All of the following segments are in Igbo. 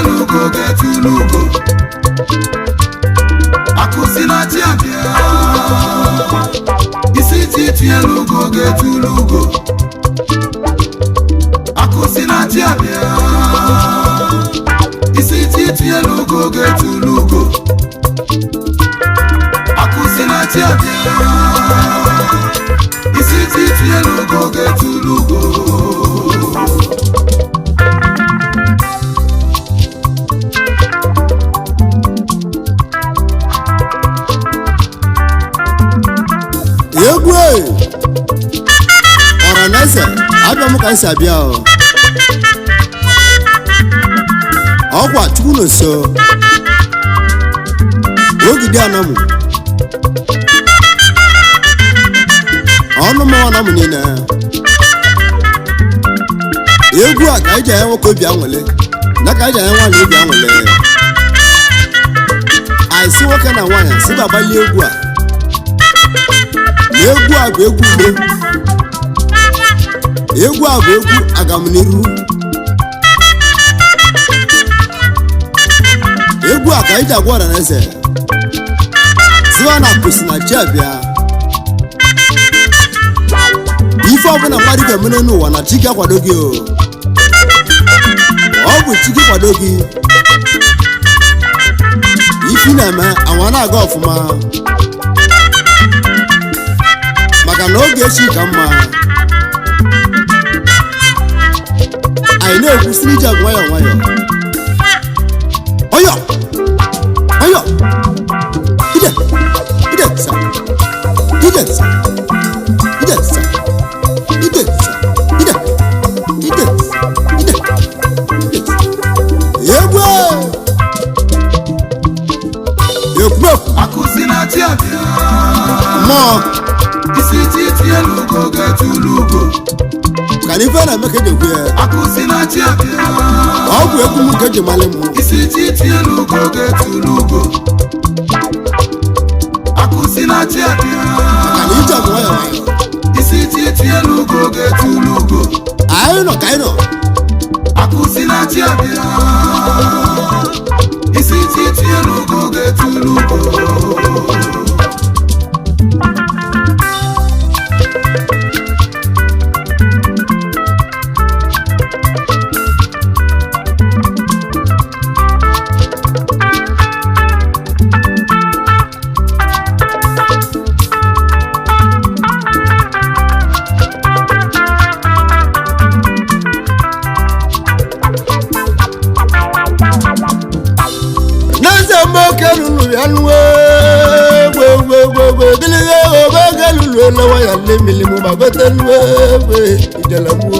lugo getu lugo Akusinachi abia isi titie lugo getu lugo Akusinachi abia isi titie lugo getu lugo Akusinachi abia isi titie lugo getu lugo Yegwe Oranese abia mu kan sabia o Okwa chukuno so Ogidi anamu Onu mo anamu ni na Yegwe aka ija enwo ko bi anwele na ka ija enwa le bi anwele Ai si woka na wanya si baba li egwu a Egwu agụ egwu ugbo egwu agụ egwu agamniru egwu aka iji agwa Oranese siwa na Akusinachi abịa ife ọbụla mmadụ ga-emene n'ụwa na Chike kwado gị ọ bụ Chike kwado gị ifi na-eme anwa na-aga ọfụma maka na oge echi ka mma anyị na-ekwusiri ije nwayọ nwayọ ọyọ ọyọ ide ide sa ide sa ide sa ide sa ide ide ide yegwe yegwe Akusinachi abia mo isi titie lugo getu lugo kanife na mekeje kwe Akusinachi abia ọ bụ egwu m keje male mu isi titie lugo getu lugo Akusinachi abia kana ije mo ya isi titie lugo getu lugo ayo no kaino Akusinachi abia isi titie lugo getu lugo milimu babetelwe idelamu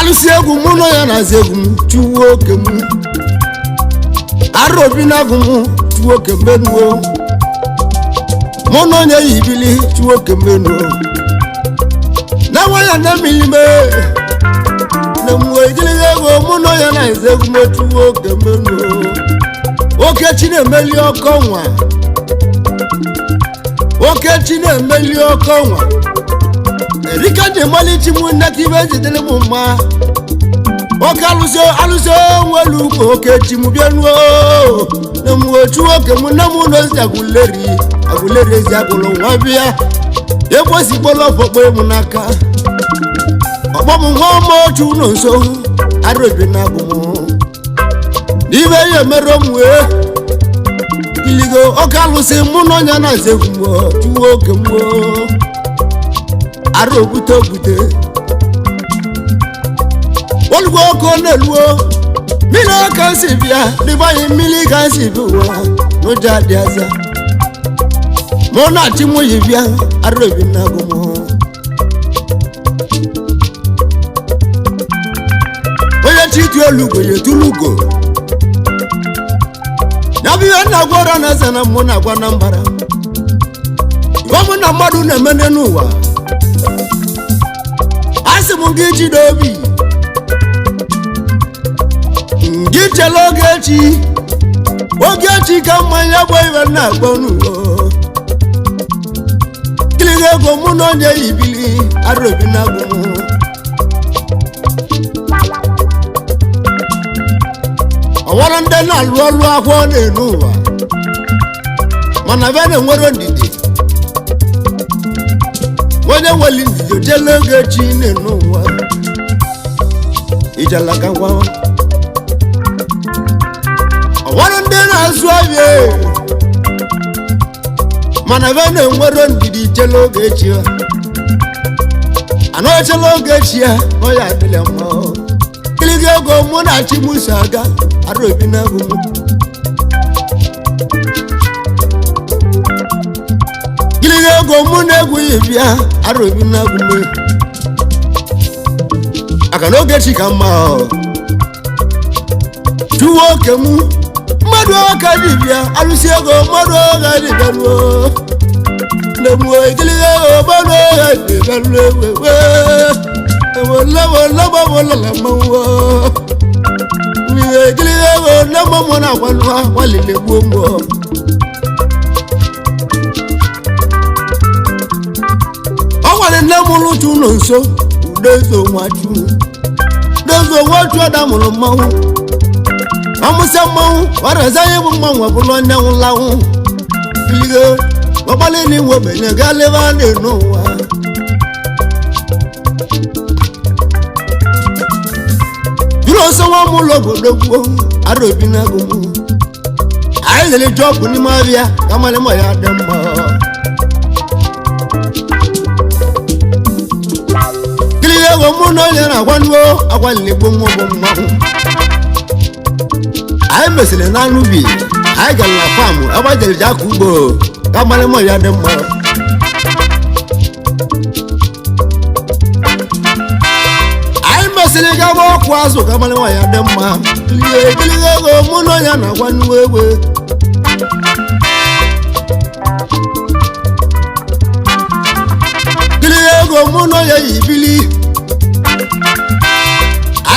alusi egwu mu no ya na zegwu chuwo kemu arobi na gumu chuwo kemenu mono nya yibili chuwo kemenu na waya na milime na mu idilego mono ya na zegwu chuwo kemenu oke chine meli okonwa oke chine meli okonwa erika de mali chimu na kibe jidele mu ma oke aluso nwelu ko oke chimu bienu na mu ochu oke mu na mu no aguleri zagulo nwabia ebosi polo popo mu naka opo mu nwomo ochu no nso arobi na gumu ibe ye mero mu iligo okalusi muno nya na zegumwo tuwo kemwo arobuto bute olgo ko neluo mina kan sibia ni bayi mili kan sibuwa no jadiaza mona timu yibia arobi na gumo oya titu elugo ye tulugo Nabi na gwara na sana muna gwa nambara Wamu na madu na mene nuwa Asi mungi chidobi Ngiche logechi Ogechi kama yabwa iwa na gwanu Kilige go muno nye ibili Arobi na gumu ọwara ndị na-alụ ọlụ akwọ n'elu ụwa mana be na-enwere ndidi onye nwere ndidi ojele oge chi n'elu ụwa ijala ka ngwa ọwara ndị na-azụ ahịa mana be na-enwere ndidi ijele oge chi ha anọ echela oge chi ya ọ ya adịla mma kiligo ego mụ na chi musa aga arụ obi n'agụ m kiligo ego mụ na-egwu ya bịa arụ obi n'agụ m aka n'oge chi ka mma juwo oke mụ mmadụ ọka dibịa alụsi ego mmadụ ọka dibịa ruo lemuo kiligo ego mmadụ ọka dibịa ruo lọ́wọ́lọ́wọ́ mọ́wọ́ ìgbìyànjú lọ́mọ́ mọ́ náà wọ́n lè gbogbo ọwọ́ ni lẹ́múrú tún lò ń so lóòzò wọ́n tún ọ̀dàmùrù mọ́wọ́ ọmọọsẹ mọ́wọ́ ọ̀rẹ́ sáyé mọ́ wọ́n bọ́ lọ́nyẹ́wọ́n láwọ́ ìgbìyànjú wọ́n bá lé ní wọ́n bẹ̀yẹ̀ gálẹ́ bá lè nù wá. So one more logo, I don't be nago. I really drop in Maria, come on, my Adam. Clear one one row, I want to I'm missing an anubi. I got a farm, I want the Jacobo, come on, my Adam. Siliga mo kwazo kama ni waya dema kiligo muno ya na kwanu wewe kiligo muno ya ibili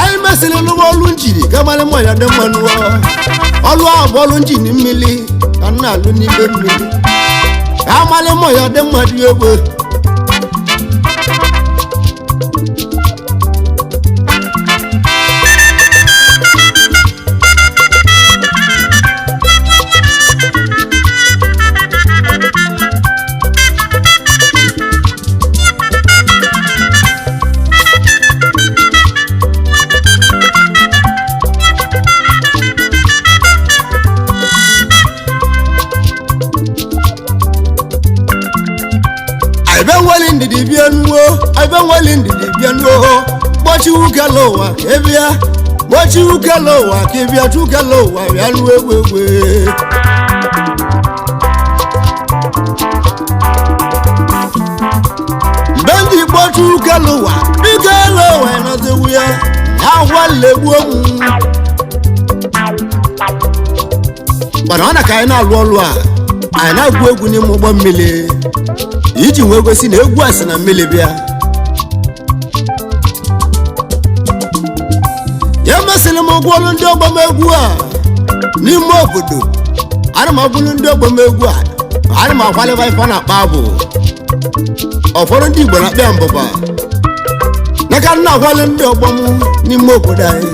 ai mesele no bolunjiri kama ni waya dema nuwa olu abolunjini mmili kana lu ni be mmili kama ni waya dema diwe I've been well in the piano. What you can lower, Kevia. What you can lower, Kevia to Galoa, and we. Bendy, what you can lower, you can lower another way. Now, one leg woman. But on a kind of roll, I now go with him 1 million. Iji nwe gosi na egwu asị na mmiri bịa ya mesịrị m ụgwọrụ ndị ọgbamegwu a n'ime obodo ana m abụrụ ndị ọgbamegwu a ana m akwalịba ife na-akpa abụ ụfọdụ ndị Igbo na-akpịa mbụba n'aka nna akwalị ndị ọgbam n'ime obodo anyị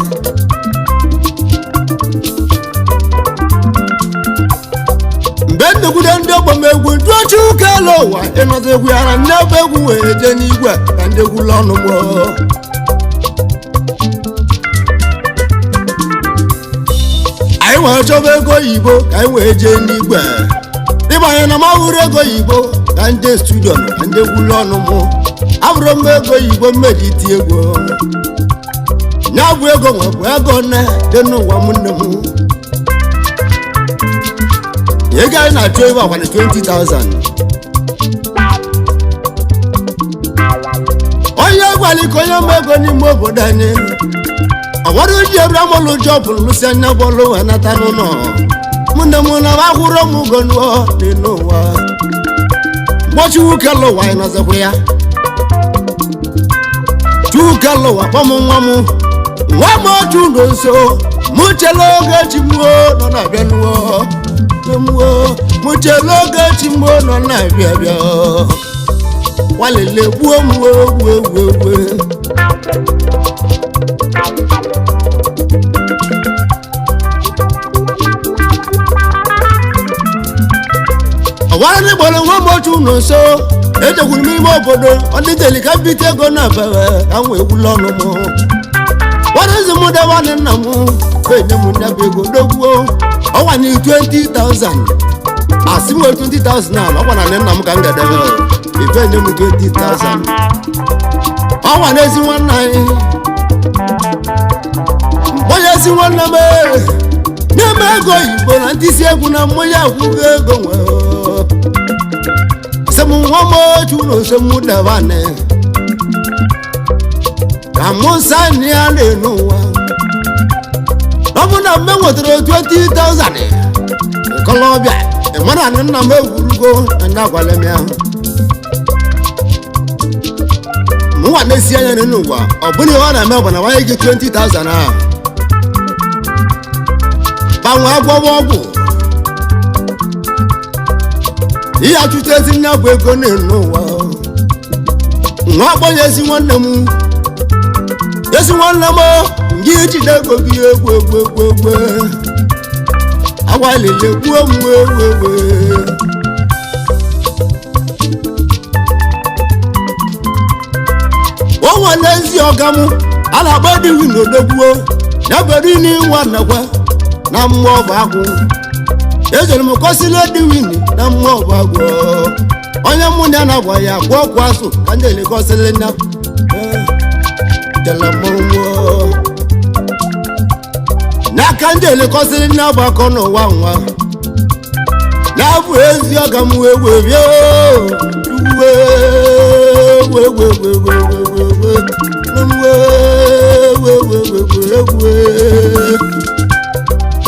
Bendegude ndị ọgbamegwu ndị oche ụka ala ụwa ịnọdụ egwu ya na ndị ọba egwu wee jee n'igwe ka ndị egwu lọnụ mụ anyị wee chọba ego oyibo ka anyị wee jee n'igwe ịbanye na mahụrụ ego oyibo ka ndị studio ka ndị egwu lọnụ mụ abụrụ m ego oyibo mmeji ti egwu ya bụ ego nwe bụ ego nne dị n'ụwa m nne m you guys na 12 or 20,000. Oya gwali koyo mego ni mobo dani. Awaru ji Abraham lo job lusia na bolo anata no no. Munda muna wa huro mugonwo ni no wa. Bochu kalo wa na za kuya. Tu kalo wa pamu nwamu. Nwamo tu Nonso. Muchelo gachimuo no na bianuo. Mucheloga chimbo no na bia walele buo we nwere nwa motu Nonso ejekwuru m ime obodo ọ dịteli ka bite ego na bere ka m wee gwula ọnụ m warezi m dewanị nna m enye m nyabụ ego dogbuo ọnwa na 20,000 asị m 20,000 ala ọgwa na nna m ka m ga-edebe ife enye m 20,000 ọnwa na ezi nwanne anyị onye ezi nwanne m nye m ego oyibo na ndị isi egwu na mmanya akwụghị ego nwee semu nwa motu Nonso mu dewanị ka mụ sani ya n'elu ụwa ọ bụ na mgbe nwetara 20,000 kolobia ịmara na nna m egwurugo na ndị agwala m ya mụnwa na-esi anya n'elu ụwa ọ bụrụ ihe ọ na-eme bụ na wanye gị 20,000 ahụ gbanwe agwọwa ọgwụ ihe achụta ezi nya bụ ego n'elu ụwa nwa agbanye ezi nwanne m ngị ijide ego gị egwu agwalile gbuo m ewu o nwere ezi ọga m a na-agba dị win odogbuo ya bere n'inwa nakwa na mmụọ bụ agwụ ejere m kọsịla dị win na mmụọ bụ agwụ onye mụ na na-agwa ya gwa ọkwa asụ ka ndị elekọsịrị nya n'aka ndị elekọsịrị nne bụ akọ n'ụwa nwa na-abụ ezi ọga m wee bịa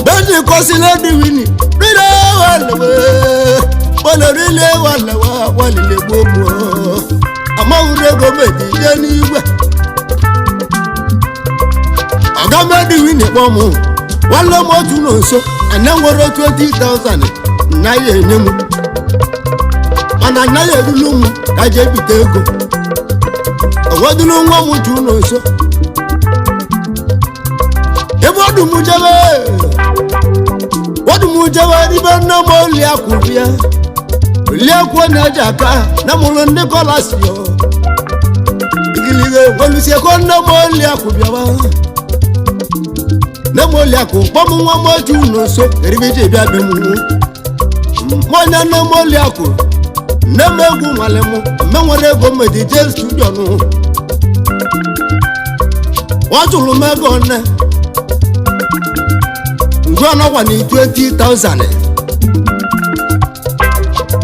beji kọsịrị dị wini kpọlerile walile gbogbo amahụrụ ego meji je n'igwe ọgamedi wini kpọm nwanne m otu Nonso anya nwere 20,000 naghị enye m mana anaghị erulu m ka je bite ego owedulu nwa m otu Nonso ebe ọdụmujebe ibe nne m oliakwụbịa oliekwu na-eji aka na mụrụ ndị kọlasio igilige welusieko nne m oliakwụbịawa nne m oliakụ kpọm nwa m otu Nonso eribeji bịa be m mmanya nne m oliakụ nne m egwu nwale m mme nwere ego medije studio nụ ọ tụrụ m ego nne ngwa ọnọkwa na 20,000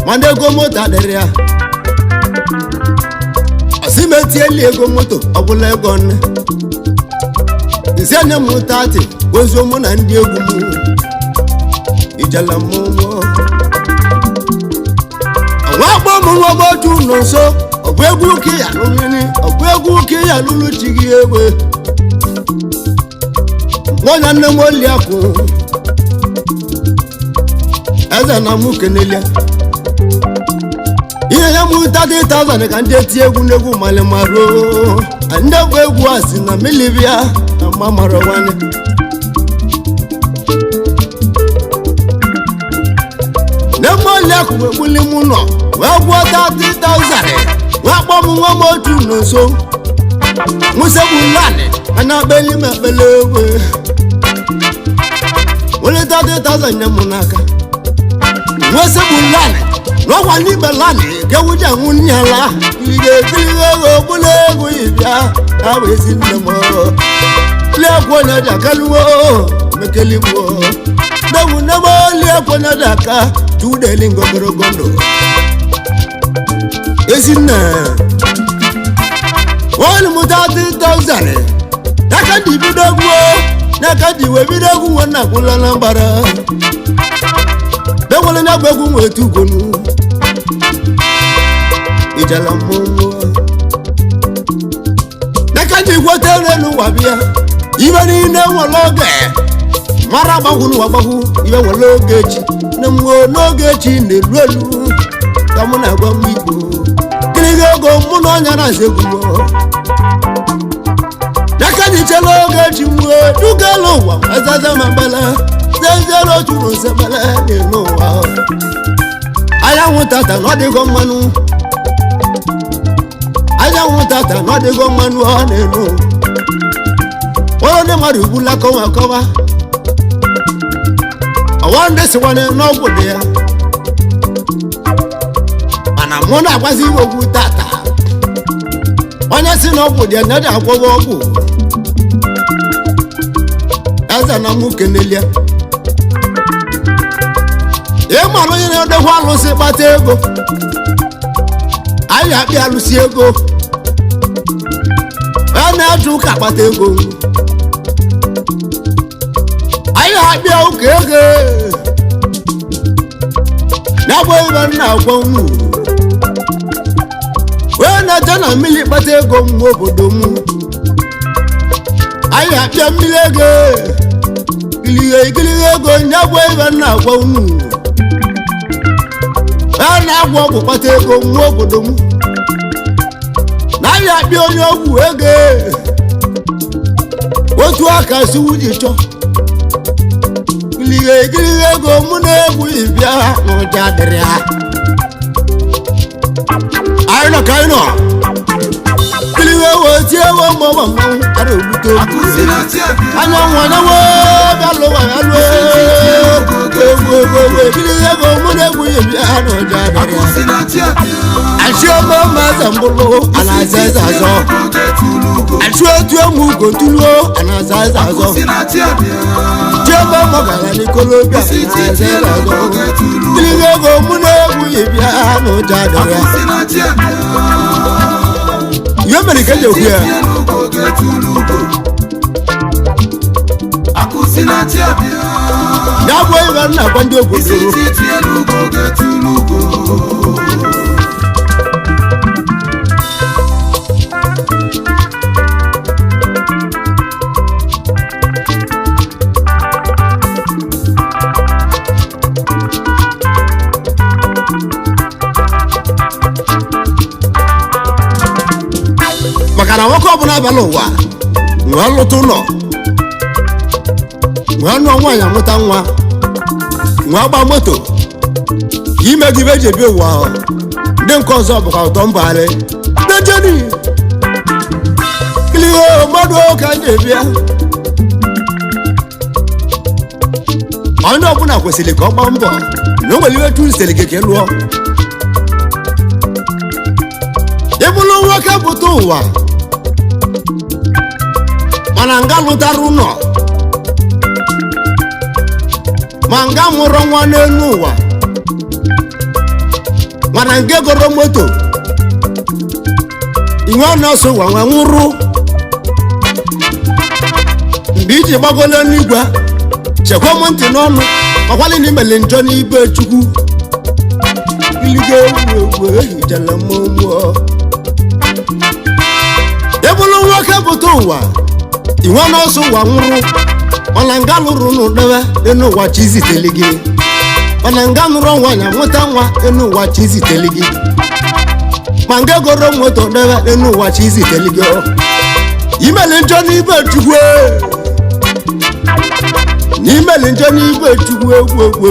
mana ego moto adịrị ya ọsimetieli ego moto ọbụla ego nne nsi anya m 30 gozie mụ na ndị egwu m ijela mmụọ nwa agbọ m nwa m otu Nonso ọbụ egwu ụka ya lụrụ ọbụ egwu ụka ya lụrụ chi gị egwe nwanya nne m oliakwụ eze na mụ kenelia ihe ya mụ 30,000 ka ndị eti egwu n'egwu malimaro ndị egwu egwu a si na milivia na mamara nwanyị nne m oliakụ egbuli m nọ wee gwuo 30,000 wee kpọ m nwa m otu Nonso mụsegbulani ana akpeli m akpele egwe wele 30,000 nye m n'aka mụsegbulani n'ọkwa n'ime lani ka ewuja nwụ nne ya la ilige ego ogbula ego ibia abụ ezi nne m liekwu onye ji akaluwo mekeligbo nnewu nne m liekwu onye ji aka tudeli ngogorogo ndụ ezi nne wọ́n mú 30,000 n'aka dị bido egwu n'aka dị wee bido egwu nwe nna kwụla na mbara bewele na-agba egwu nwe etu ugonu ijala mmụọ n'aka dị gwọta n'elu ụwa bịa ibe niile nwere oge mara agbagwu n'ụwa agbagwu ibe nwere oge echi na mmụọ n'oge echi na-elu elu ka mụ na-agwa m igbo gịnị ego mụ na ọnya na-aza egwu chelo oge chi mwe dugalo wa azaza mabala zezero churu sebala de no wa aya anyanwụ tata na ọ dịgo mmanụ anyanwụ tata na ọ dịgo mmanụ ọ na-enu onye mmadụ ugbula kọwa ọwa ndị sikwana n'ọgwụ dị ya mana mụ na-agbazi iwe okwu tata onye si n'ọgwụ dị ya na dị agwọghị ọgwụ eze na mụ kenelia ịmalụ onye na-edekwa alụsị kpata ego anyị akpị alụsị ego a na-eje ụka akpata ego anyị akpịa ụka ego na-abụ ebe nna agwa unu wee na-eje na mmiri kpata ego m obodo m anyị akpịa mmiri ego gịlịghe ego nye bụ ebe nna agwa unu wee na-agwa ọgwụ kpata ego m obodo m na anyị akpịa onye ọgwụ ego otu aka si wuji chọ gịlịghe ego mụ na-egwu ibịa n'ụja dịrị ha anyị nọ ka anyị nọ gịlịghe wee tie ewe mgbawa mmanwụ ara ogbute anyanwụ anyanwụ bịa lụwa ya lụọ egwu gịlịghe ego mụ na-egwu ibịa n'ụja dịrị ha achị ome maza mbụlụ anaza eze azọ achị otu emu ugo tuluo anaza eze azọ chioma mọgara n'ikolobịa anaza eze azọ gịlịghe ego mụ na-egwu ibịa n'ụja dịrị ha ihe mere ka eji ekwu ya ya bụ ibe nna agwa ndị obodo maka na nwoke ọbụla abịala ụwa nwee lụta ụlọ nwee nụọ nwaanyị amụta nwa nwee gba moto ime gị eji ebi ụwa ahụ ndị nke ọzọ bụkwa ụtọ mbagharị dejeni kilihe mmadụ ka anyị ebia onye ọbụla kwesịrị ka ọ gbaa mbọ na o nwere ihe turistere gị ka lụọ ịbụrụ nwoke pụta ụwa mana nga lụtara ụlọ ma nga mụrụ nwa n'elu ụwa mana nke goro moto inwe nọọsụ ụwa nwe nwụrụ mgbe iji gbagolo n'igwe chekwa m ntị n'ọnụ makwali na imele njọ n'ibe chukwu ilige egwu ehijela mmụọ ebulu nwoke pụta ụwa inwe nọọsụ ụwa nwụrụ mana nga lụrụ n'ụdebe n'ụwa chi ziteli gị mana nga nụrụ nwaanyị nweta nwa n'ụwa chi ziteli gị ma nga goro moto debe n'ụwa chi ziteli gị imeli njọ n'ibe chukwu n'imeli njọ n'ibe chukwu egwu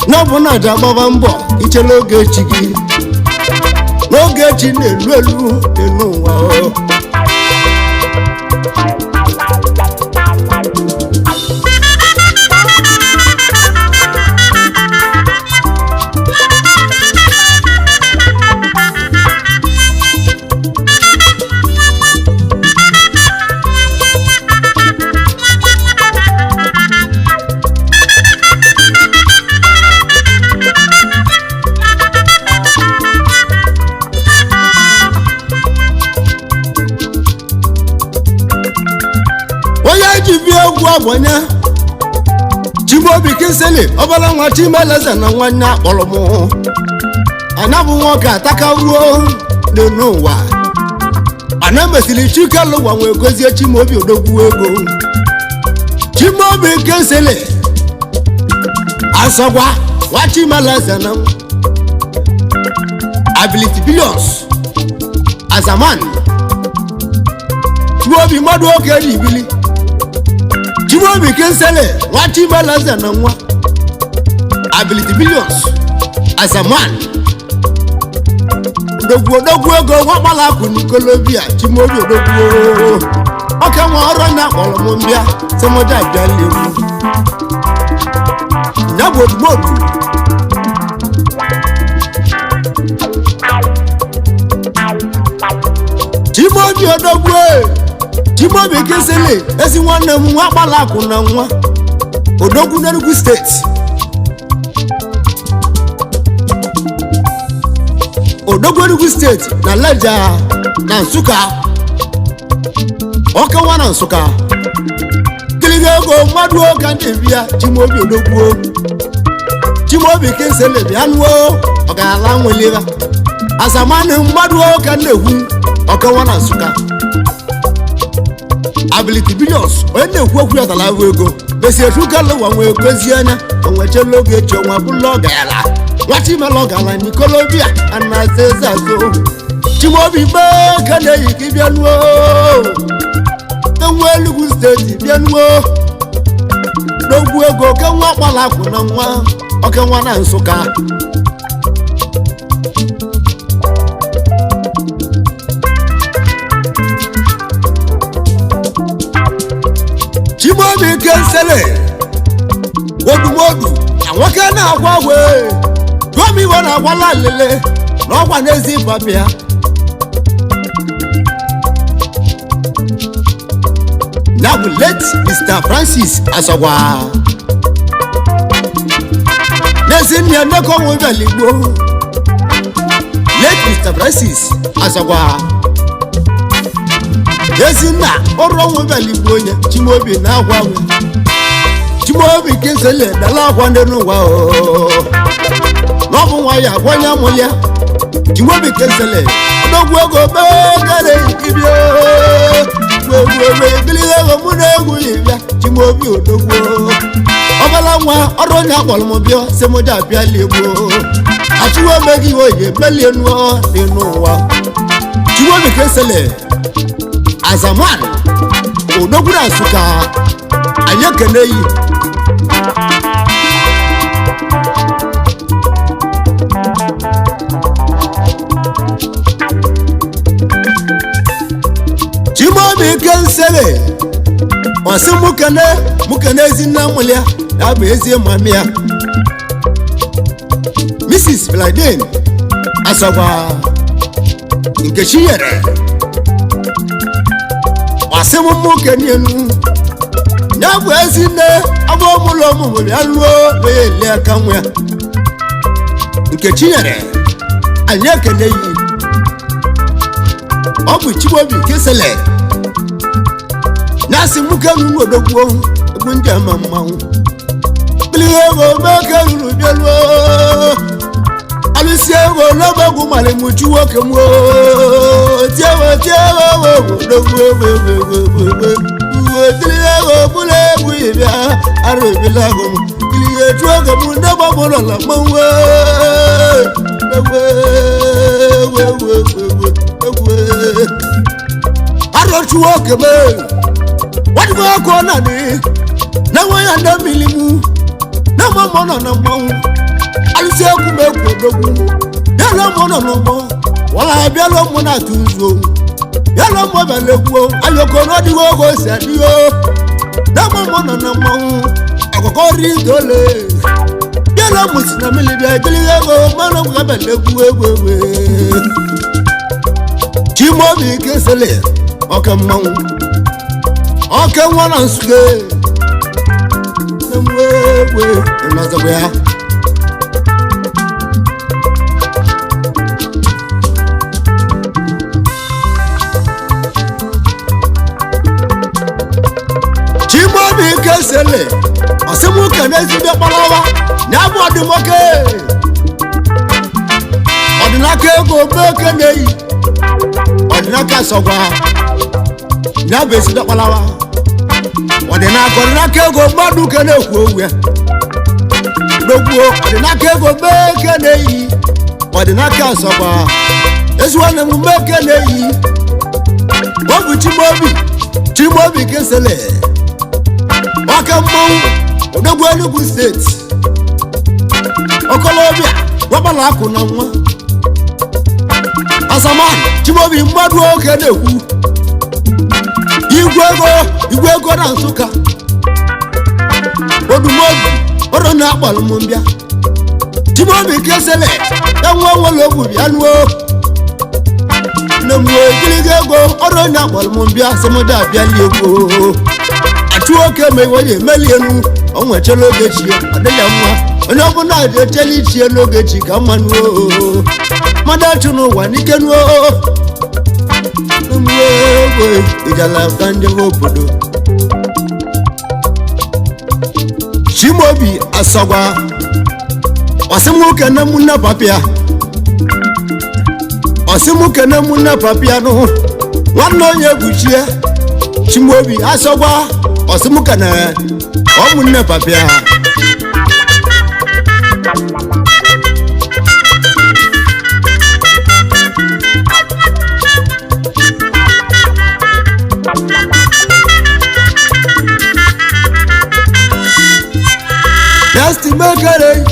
n'ọbụ na aja gbaba mbọ ichela oge echi gị n'oge echi na-elu elu n'ụwa agwanya Chimaobi Kinsele ọbala nwa Chimeleze na nwanne akpọrọ m anabụ nwoke atakaruo dị n'ụwa ana mesiri Chikelu ụwa nwee gozie Chimaobi odogwu ego Chimaobi Kinsele asọgwa nwa Chimeleze na ability billions as a man Chimaobi mmadụ oke eji ibili Chimaobi Kinsele nwa Chimeleze na nwa ability billions as a man odogwu ego nwakpala akụ n'ikolobia chimobi odogwu oke nwa ọrụ na akpọrọ m mbịa semoja abịa lewu ya bụ odugbodu chimobi odogwu chimobi kesele ezi nwanne m nwa akpala akụ na nwa odogwu n'Enugu steeti odogwu Enugu steeti na Leja na Nsụka ọkawa na Nsụka kiligo ego mmadụ oge ndị bịa chimobi odogwu chimobi kesele bịa nuo ọ ga-ala nweleba asamani mmadụ oge na-ekwu ọkawa na Nsụka ability billions onye na-ekwu okwu ya tala ego besi etukala ụwa nwee kwezi anya onwechela oge echi ọnwa bụla ọ ga-ala nwachimela ọ ga-ala n'ikolobia anazezazo chimobi gbee ka na-eyi ka ịbịa nuo enwe Enugu steeti bịa nuo n'ogwu ego oke nwa akpala akwụ na nwa oke nwa na Nsụka chimobi kensele odumodu na nwoke na-agwa wee gomiwo na-agwala lele na ọgwa n'ezi babịa na bụ late Mr. Francis Asogwa n'ezi nne emeko nwebeligbo late Mr. Francis Asogwa ezi nna ọrụ nwebeligbo onye chimobi na-agwa nwe chimobi kesele dala akwa ndị n'ụwa n'ọbụ nwa ya gwanye amụlịa chimobi kesele odogwu ego begere ibie wewewe gịlịghị ego mụ na egwu ya bịa chimobi odogwu ọbala nwa ọrụ onye akpọrọ m bịa semoja abịa ligbo achụwa emeghị iwe oyi emelie nuo dị n'ụwa chimobi kesele as a man odogwu na Nsụka anyị ekene yi chimobi kensele ọsị mukene ezi nna mụlịa ya bụ ezi mami ya Mrs. Bladin Asogwa Nkechi nyere ọsị mukene enu ya bụ ezi nne abụ ọmụlọ ọmụmụ ya lụọ wee ele aka nwa ya Nkechi nyere anyị ekene yi ọ bụ chimobi kesele na-asị nwoke ruru odogwu egwu ndị ama mmanwụ kpilihe ego meke ruru bịaluo alụsi ego n'ọgbagwu malimuchu nwoke m tiewe odogwu tilihe ego bụla egwu ịbịa arụ ebila agụ m kilihe etu oge m ndị gbabụrụla mmanwụ arọchu nwoke m wadịgo ọkụ naanị na nwa ya ndị mmiri na mmanwụ nọ na mmanwụ alụsi egwu m ekwu odogwu bịala mụ nọ n'ụgbọ wala bịala mụ na-atụ ụzọ bịala mụ bịala egwu ayọkọ n'ọdịgo oge osi adịgo na mmanwụ nọ na mmanwụ akụkọ ri dole bịala mụ si na mmiri bịa gịlịga ego mmanụ m ga-abịala egwu chimobi kesele ọka mmanwụ ọke nwa na Nsụka emwewe ịnazagwa ya chimobi kesele ọsịmụke n'ezigbo kparawa na abụ ọdịmoke ọdịnaka ego meke na-eyi ọdịnaka Asogwa ya bụ ezigbo kparawa ọdịnaka ego mmadụ ke na-ekwu okwu ya n'okwu ọdịnaka ego meke na-eyi ọdịnaka Asogwa eziwanne m meke na-eyi ọ bụ chimobi kesele ọka mmanwụ odogwu Enugu steeti okolobia wabala akụ na nwa asaman Chimaobi mmadụ oge na-ekwu igwe ego na Nsụka odumobi ọrụ na-akpọrọ m mbịa Chimaobi kesele ya nwa nwere ogwu bịa nuo na mgbe gịlịga ego ọrụ na-akpọrọ m mbịa semoda abịali ego achụ oke ma iwenye emeli enu onwechela oge chi adịghị mma onye ọbụla echela ichie n'oge chi ka mma nuo mmadụ achụ n'ụwa n'ike nuo egbe ijala ka njebe obodo Chimaobi asọgwa ọsịmụke na mụnne papịa ọsịmụke na mụnne papịa nụ nwanne onye egwuchie Chimaobi asọgwa ọsịmụke na ọmụnne papịa Just make it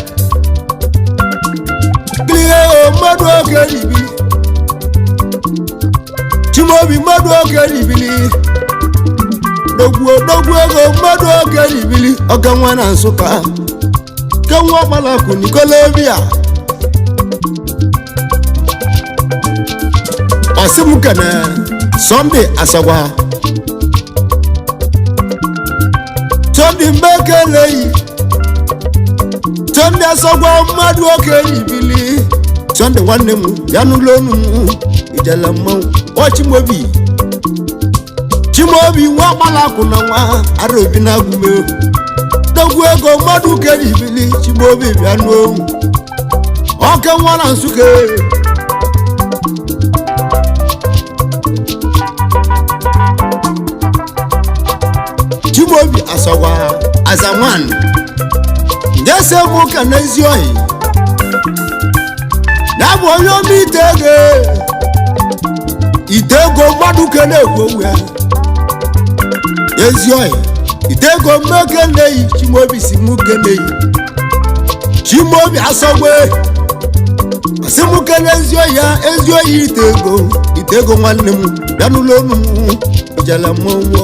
clear mmadụ oge ribili Chimaobi mmadụ oge ribili dogwu ego mmadụ oge ribili ọga nwa na Nsụka ka nwa ọkpalakụ Nikolobia ọsịmụke na Sunday asagwa Sunday mbekeleyi Sunday asọgwa mmadụ oke ribili Sunday nwanne m ya n'ụlọ ọnụ m ijela mmanwụ Chimaobi nwa ọkpalakụ na nwa Araobi na agụme dogwu ego mmadụ oke ribili Chimaobi bịa n'ohu oke nwa na Nsụka Chimaobi asọgwa azaman ngese mụka n'ezi ohi na bụ onye ọma ite ego mmadụ ke na-ekwu owu ya ezi ohi ite ego mmeke na-eyi Chimaobi si mụke na-eyi Chimaobi asọgwe asịmụke n'ezi ohi ya ezi ohi ite ego nwanne m bịa n'ụlọ ọnụ m ijela mmọnwụ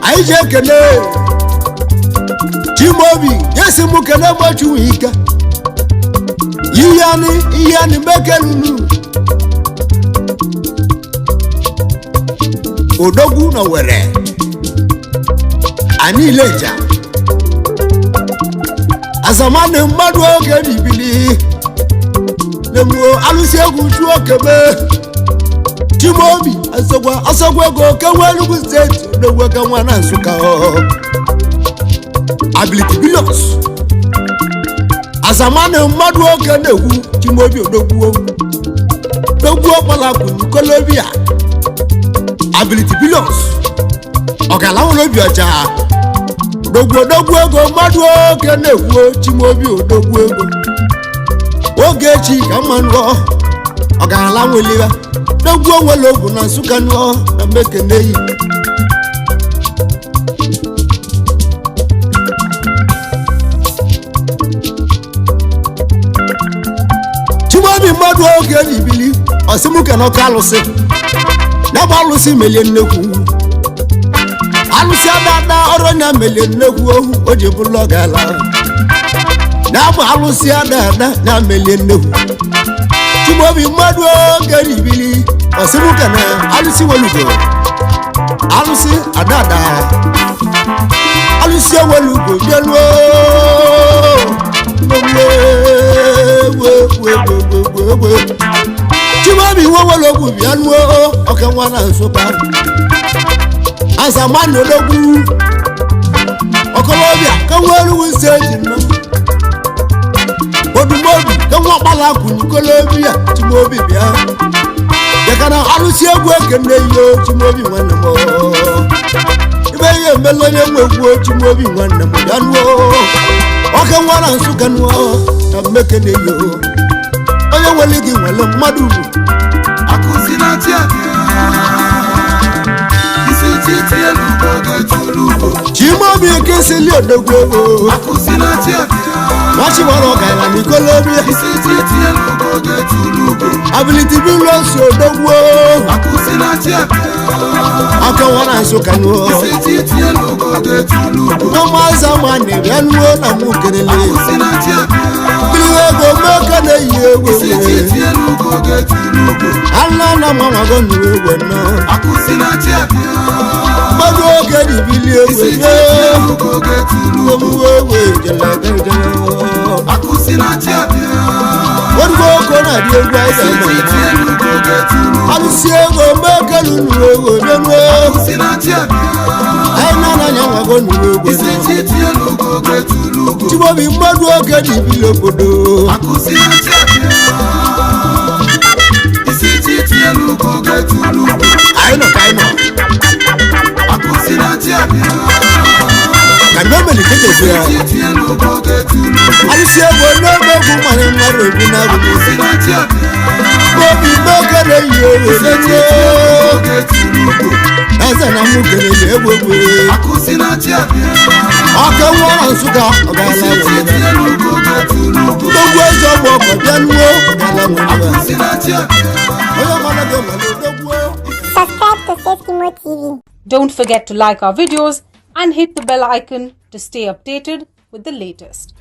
anyị ji ekele Chimaobi yesi mụ kele gbachiwe ike ihe anyị mekelunu odogwu na were anyị ileja azamani mmadụ oge ribili lemuo alụsị egwu ju okebe Chimaobi asọgwa ego kewa Enugu steeti odogwu ka nwa na Nsụka ability billions azamani mmadụ oge na-egwu Chimaobi odogwu ọkpalakụ Nikolobia ability billions ọgalawụrụ obi ọcha odogwu ego mmadụ oge na-egwu Chimaobi odogwu ego oge echi ka mmanụ ọgalawụliwa dogwu onwere ogwu na Nsụka nụọ na mmekeneyi Chimaobi mmadụ oge ribili ọsịmụke na ọka alụsị ya bụ alụsị melie nnekwu alụsị adada ọrụ ya melie nnekwu ohu o ji bụrụ ọgala ya bụ alụsị adada ya melie nnekwu Chimaobi mmadụ oge ribili ọsịmụke na alụsị welugo alụsị adada alụsị welugo bịaluo Chimaobi nwewere ogwu bịaluo oke nwa na Nsụka azamani odogwu Okolobia ka nwa Enugu steeti nọ odumobi ka nwa ọkpalakụ Nikolobia Chimaobi bịa yakana alụsị egwu ekene iyo Chimaobi nwanne m ibe ihe emela onye nwe egwu Chimaobi nwanne m bịa nuo oke nwa na Nsụka nuo na mmekene iyo onye nwere gị nwere mmadụ ugwu Akusinachi titi elugo getulugo. Chimobi ekesili odogwo. Akusinachi abia. Wachi waro gaila mi kolobia. Isi titi elugo getulugo. Ability bi Nonso odogwo. Akusinachi abia. Akawana nsukanu. Isi titi elugo getulugo. Mamaza mane bianuo na mukelele. Akusinachi abia. Biliwego meka na yewe. Isi titi elugo getulugo. Alla na mama gonu ewe no. Akusinachi abia. Madu Ogidi biliwego. Isi titi elugo getulugo. Wewe jela. Akusinachi abia. Odugo kona di egwa Isi ida titi no. elugo getulugo. Alusiego meka lunu ewe no. Akusinachi abia. Aina na nyama gonu ewe Isi no. titi elugo getulugo. Chimobi Madu Ogidi biliwego. Akusinachi abia. Isi titi elugo getulugo. Aino. Akusinachi abia. Kanome ni kete Titi elugo getulugo. Alusiego no bogu mane ngaro eguna gugu. Akusinachi abia. Bobi meka na yewe Isi titi elugo getulugo. Eze na mukelele egwegwe. Akusinachi abia. Akawana nsuka ogala Isi titi wele. elugo getulugo. Dogwo ezo bo ko bianuo ogala wele. Akusinachi abia. Oya mana de malo dogwo. Subscribe to Safety TV. Don't forget to like our videos and hit the bell icon to stay updated with the latest.